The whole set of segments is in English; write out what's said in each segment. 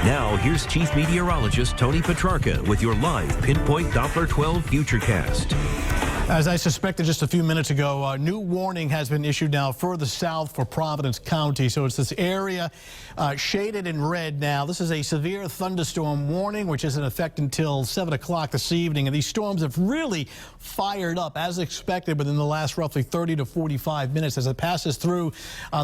Now, here's Chief Meteorologist Tony Petrarca with your live Pinpoint Doppler 12 Futurecast. As I suspected just a few minutes ago, a new warning has been issued now further south for Providence County. So it's this area shaded in red now. This is a severe thunderstorm warning, which is in effect until 7 o'clock this evening. And these storms have really fired up as expected within the last roughly 30 to 45 minutes as it passes through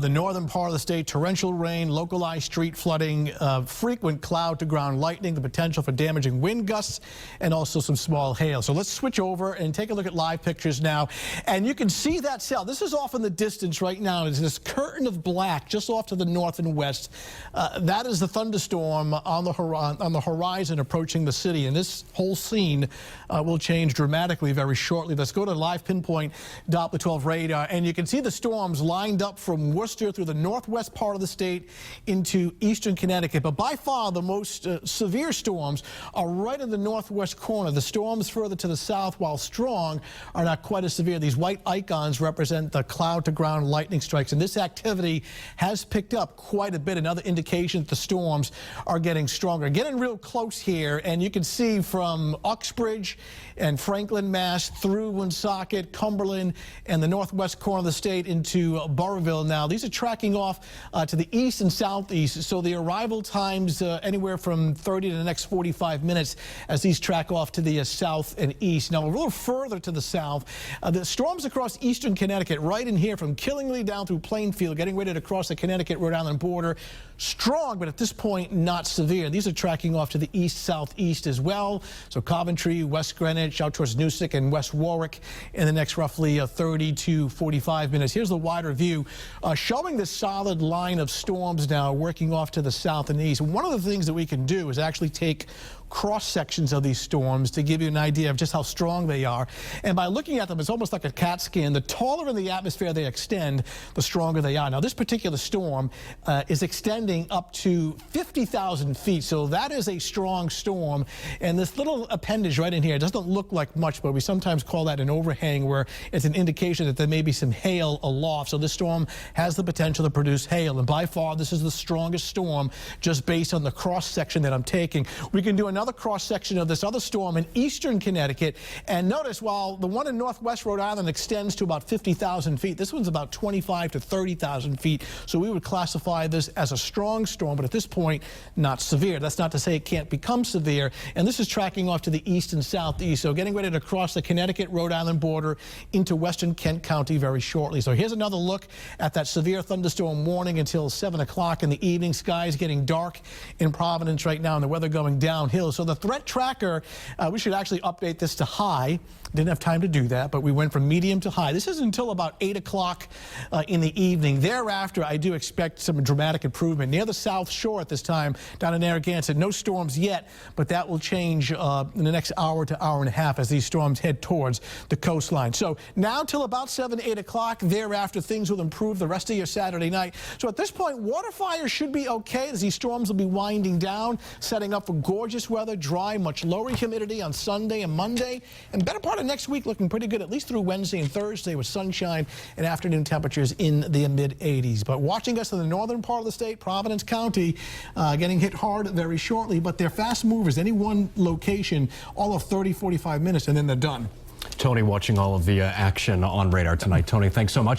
the northern part of the state. Torrential rain, localized street flooding, frequent cloud to ground lightning, the potential for damaging wind gusts, and also some small hail. So let's switch over and take a look at live pictures now, and you can see that cell. This is off in the distance right now. It's this curtain of black just off to the north and west. That is the thunderstorm on the horizon approaching the city, and this whole scene will change dramatically very shortly. Let's go to live Pinpoint Doppler 12 radar, and you can see the storms lined up from Worcester through the northwest part of the state into eastern Connecticut. But by far the most severe storms are right in the northwest corner. The storms further to the south, while strong, are not quite as severe. These white icons represent the cloud to ground lightning strikes, and this activity has picked up quite a bit. Another indication that the storms are getting stronger. Getting real close here, and you can see from Uxbridge and Franklin, Mass, through Woonsocket, Cumberland, and the northwest corner of the state into Burrillville. Now, these are tracking off to the east and southeast, so the arrival times anywhere from 30 to the next 45 minutes as these track off to the south and east. Now, a little further to the south, the storms across eastern Connecticut, right in here from Killingly down through Plainfield, getting ready to cross the Connecticut-Rhode Island border. Strong, but at this point, not severe. These are tracking off to the east-southeast as well. So Coventry, West Greenwich, out towards Newsick and West Warwick in the next roughly 30 to 45 minutes. Here's the wider view showing this solid line of storms now working off to the south and east. One of the things that we can do is actually take cross sections of these storms to give you an idea of just how strong they are. And by looking at them, it's almost like a CAT scan. The taller in the atmosphere they extend, the stronger they are. Now, this particular storm is extending up to 50,000 feet. So that is a strong storm. And this little appendage right in here, it doesn't look like much, but we sometimes call that an overhang, where it's an indication that there may be some hail aloft. So this storm has the potential to produce hail. And by far, this is the strongest storm just based on the cross section that I'm taking. We can do another cross-section of this other storm in eastern Connecticut, and notice while the one in northwest Rhode Island extends to about 50,000 feet, this one's about 25 to 30,000 feet, so we would classify this as a strong storm, but at this point, not severe. That's not to say it can't become severe, and this is tracking off to the east and southeast, so getting ready to cross the Connecticut-Rhode Island border into western Kent County very shortly. So here's another look at that severe thunderstorm warning until 7 o'clock in the evening. Skies getting dark in Providence right now, and the weather going downhill. So the threat tracker, we should actually update this to high. Didn't have time to do that, but we went from medium to high. This is until about 8 o'clock in the evening. Thereafter, I do expect some dramatic improvement. Near the South Shore at this time, down in Narragansett, no storms yet, but that will change in the next hour to hour and a half as these storms head towards the coastline. So now till about 7, 8 o'clock. Thereafter, things will improve the rest of your Saturday night. So at this point, water fires should be okay as these storms will be winding down, setting up for gorgeous weather, dry, much lower humidity on Sunday and Monday, and better part of next week looking pretty good, at least through Wednesday and Thursday, with sunshine and afternoon temperatures in the mid-80s. But watching us in the northern part of the state, Providence County, getting hit hard very shortly, but they're fast movers. Any one location, all of 30, 45 minutes, and then they're done. Tony, watching all of the action on radar tonight. Tony, thanks so much.